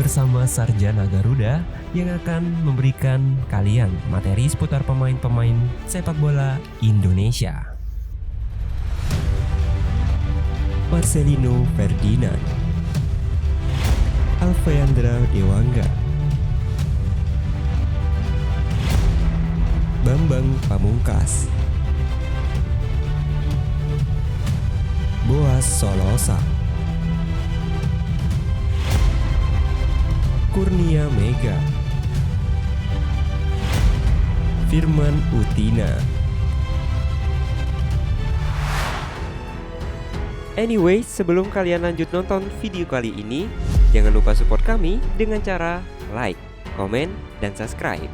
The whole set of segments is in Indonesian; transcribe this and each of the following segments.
bersama Sarjana Garuda yang akan memberikan kalian materi seputar pemain-pemain sepak bola Indonesia. Marcelino Ferdinand, Alfeandra Dewangga, Bambang Pamungkas, Boas Solosa, Kurnia Mega, Firman Utina. Anyway, sebelum kalian lanjut nonton video kali ini, jangan lupa support kami dengan cara like, komen, dan subscribe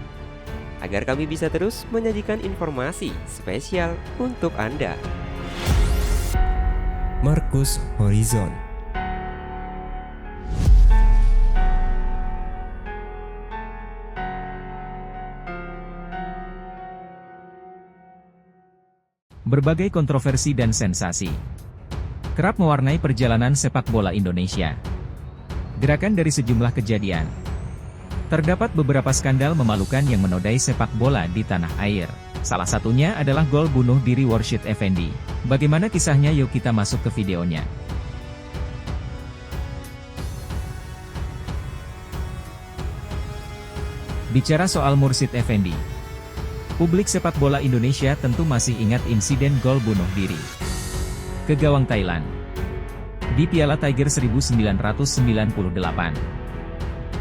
agar kami bisa terus menyajikan informasi spesial untuk Anda. Marcus Horizon. Berbagai kontroversi dan sensasi kerap mewarnai perjalanan sepak bola Indonesia. Gerakan dari sejumlah kejadian. Terdapat beberapa skandal memalukan yang menodai sepak bola di tanah air. Salah satunya adalah gol bunuh diri Warshid Effendi. Bagaimana kisahnya? Yuk kita masuk ke videonya. Bicara soal Mursyid Effendi, publik sepak bola Indonesia tentu masih ingat insiden gol bunuh diri ke gawang Thailand di Piala Tiger 1998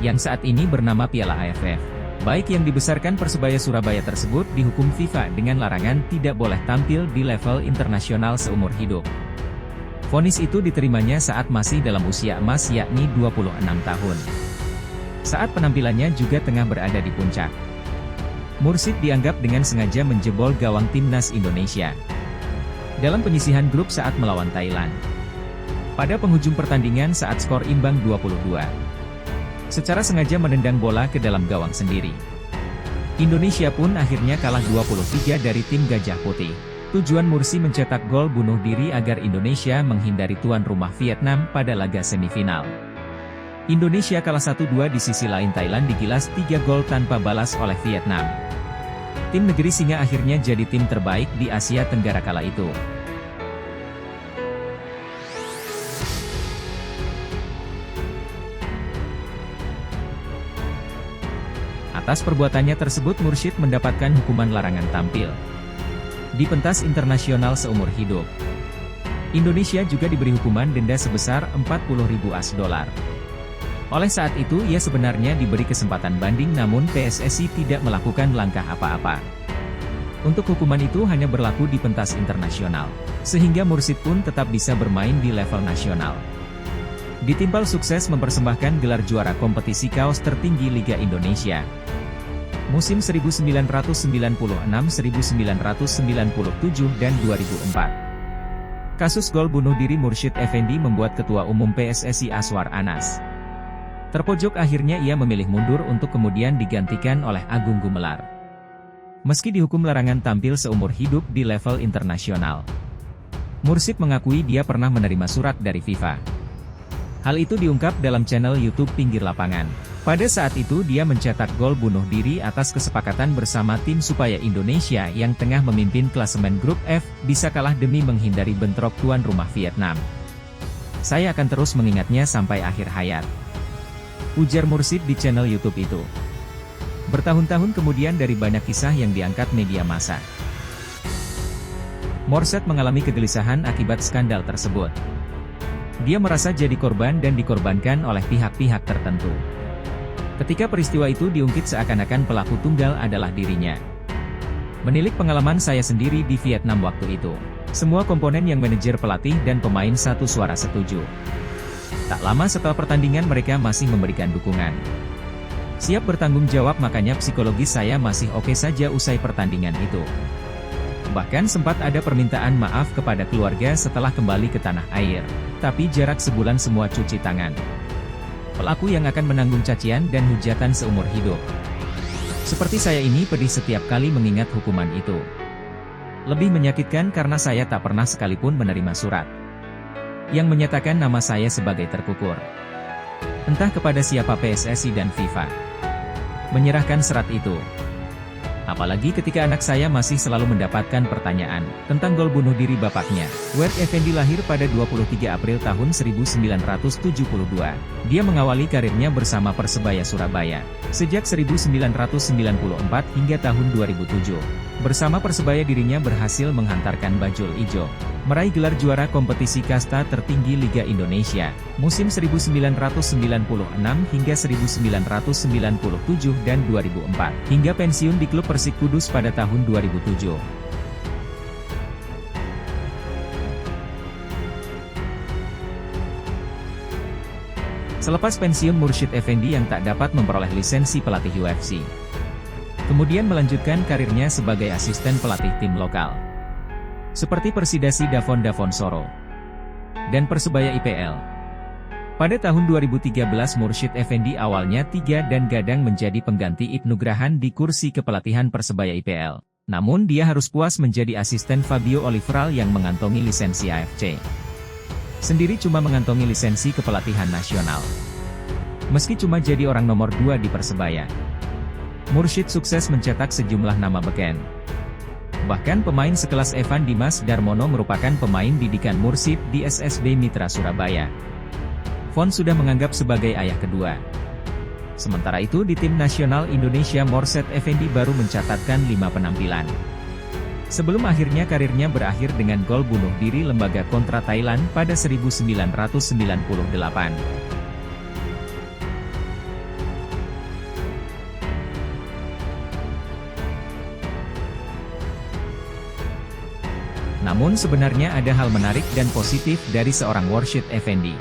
yang saat ini bernama Piala AFF. Baik yang dibesarkan Persebaya Surabaya tersebut dihukum FIFA dengan larangan tidak boleh tampil di level internasional seumur hidup. Vonis itu diterimanya saat masih dalam usia emas, yakni 26 tahun. Saat penampilannya juga tengah berada di puncak. Mursyid dianggap dengan sengaja menjebol gawang timnas Indonesia dalam penyisihan grup saat melawan Thailand. Pada penghujung pertandingan saat skor imbang 22, secara sengaja menendang bola ke dalam gawang sendiri. Indonesia pun akhirnya kalah 23 dari tim Gajah Putih. Tujuan Mursyid mencetak gol bunuh diri agar Indonesia menghindari tuan rumah Vietnam pada laga semifinal. Indonesia kalah 1-2, di sisi lain Thailand digilas 3 gol tanpa balas oleh Vietnam. Tim negeri singa akhirnya jadi tim terbaik di Asia Tenggara kala itu. Atas perbuatannya tersebut Mursyid mendapatkan hukuman larangan tampil di pentas internasional seumur hidup. Indonesia juga diberi hukuman denda sebesar 40.000 AS dolar. Oleh saat itu ia sebenarnya diberi kesempatan banding, namun PSSI tidak melakukan langkah apa-apa. Untuk hukuman itu hanya berlaku di pentas internasional, sehingga Mursyid pun tetap bisa bermain di level nasional. Ditimpal sukses mempersembahkan gelar juara kompetisi kaos tertinggi Liga Indonesia musim 1996, 1997, dan 2004. Kasus gol bunuh diri Mursyid Effendi membuat Ketua Umum PSSI Aswar Anas terpojok. Akhirnya ia memilih mundur untuk kemudian digantikan oleh Agung Gumelar. Meski dihukum larangan tampil seumur hidup di level internasional, Mursyid mengakui dia pernah menerima surat dari FIFA. Hal itu diungkap dalam channel YouTube Pinggir Lapangan. Pada saat itu dia mencetak gol bunuh diri atas kesepakatan bersama tim supaya Indonesia yang tengah memimpin klasemen grup F bisa kalah demi menghindari bentrok tuan rumah Vietnam. Saya akan terus mengingatnya sampai akhir hayat, ujar Mursyid di channel YouTube itu. Bertahun-tahun kemudian dari banyak kisah yang diangkat media massa, Mursyid mengalami kegelisahan akibat skandal tersebut. Dia merasa jadi korban dan dikorbankan oleh pihak-pihak tertentu. Ketika peristiwa itu diungkit seakan-akan pelaku tunggal adalah dirinya. Menilik pengalaman saya sendiri di Vietnam waktu itu, semua komponen yang manajer, pelatih, dan pemain satu suara setuju. Tak lama setelah pertandingan mereka masih memberikan dukungan. Siap bertanggung jawab, makanya psikologis saya masih oke saja usai pertandingan itu. Bahkan sempat ada permintaan maaf kepada keluarga setelah kembali ke tanah air. Tapi jarak sebulan semua cuci tangan. Pelaku yang akan menanggung cacian dan hujatan seumur hidup. Seperti saya ini pedih setiap kali mengingat hukuman itu. Lebih menyakitkan karena saya tak pernah sekalipun menerima surat yang menyatakan nama saya sebagai terkukur. Entah kepada siapa PSSI dan FIFA menyerahkan serat itu. Apalagi ketika anak saya masih selalu mendapatkan pertanyaan tentang gol bunuh diri bapaknya. Werk Effendi lahir pada 23 April tahun 1972. Dia mengawali karirnya bersama Persebaya Surabaya sejak 1994 hingga tahun 2007. Bersama Persebaya dirinya berhasil menghantarkan Bajul Ijo meraih gelar juara kompetisi kasta tertinggi Liga Indonesia musim 1996 hingga 1997 dan 2004 hingga pensiun di klub Persik Kudus pada tahun 2007. Selepas pensiun, Mursyid Effendi yang tak dapat memperoleh lisensi pelatih UFC kemudian melanjutkan karirnya sebagai asisten pelatih tim lokal seperti Persidasi Davon Soro dan Persebaya IPL. Pada tahun 2013 Mursyid Effendi awalnya 3 dan gadang menjadi pengganti Ibnu Grahan di kursi kepelatihan Persebaya IPL. Namun dia harus puas menjadi asisten Fabio Oliveral yang mengantongi lisensi AFC. Sendiri cuma mengantongi lisensi kepelatihan nasional. Meski cuma jadi orang nomor 2 di Persebaya, Mursyid sukses mencetak sejumlah nama beken. Bahkan pemain sekelas Evan Dimas Darmono merupakan pemain didikan Mursyid di SSB Mitra Surabaya. Fon sudah menganggap sebagai ayah kedua. Sementara itu di tim nasional Indonesia Mursyid Effendi baru mencatatkan 5 penampilan. Sebelum akhirnya karirnya berakhir dengan gol bunuh diri lembaga kontra Thailand pada 1998. Namun sebenarnya ada hal menarik dan positif dari seorang Mursyid Effendi.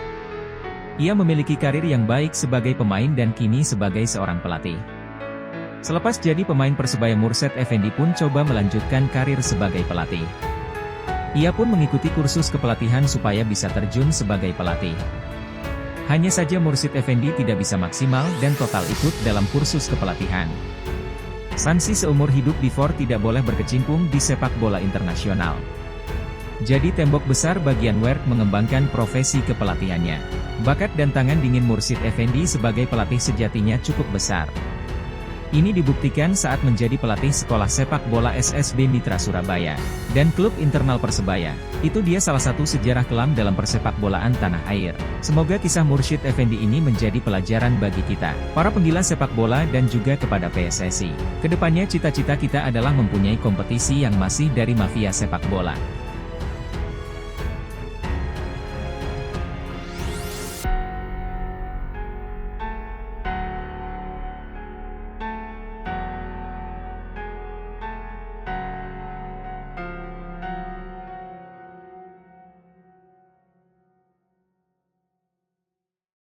Ia memiliki karir yang baik sebagai pemain dan kini sebagai seorang pelatih. Selepas jadi pemain Persebaya, Mursyid Effendi pun coba melanjutkan karir sebagai pelatih. Ia pun mengikuti kursus kepelatihan supaya bisa terjun sebagai pelatih. Hanya saja Mursyid Effendi tidak bisa maksimal dan total ikut dalam kursus kepelatihan. Sanksi seumur hidup Difor tidak boleh berkecimpung di sepak bola internasional. Jadi tembok besar bagian Werk mengembangkan profesi kepelatihannya. Bakat dan tangan dingin Mursyid Effendi sebagai pelatih sejatinya cukup besar. Ini dibuktikan saat menjadi pelatih sekolah sepak bola SSB Mitra Surabaya dan klub internal Persebaya. Itu dia salah satu sejarah kelam dalam persepak bolaan tanah air. Semoga kisah Mursyid Effendi ini menjadi pelajaran bagi kita, para penggila sepak bola dan juga kepada PSSI. Kedepannya cita-cita kita adalah mempunyai kompetisi yang masih dari mafia sepak bola.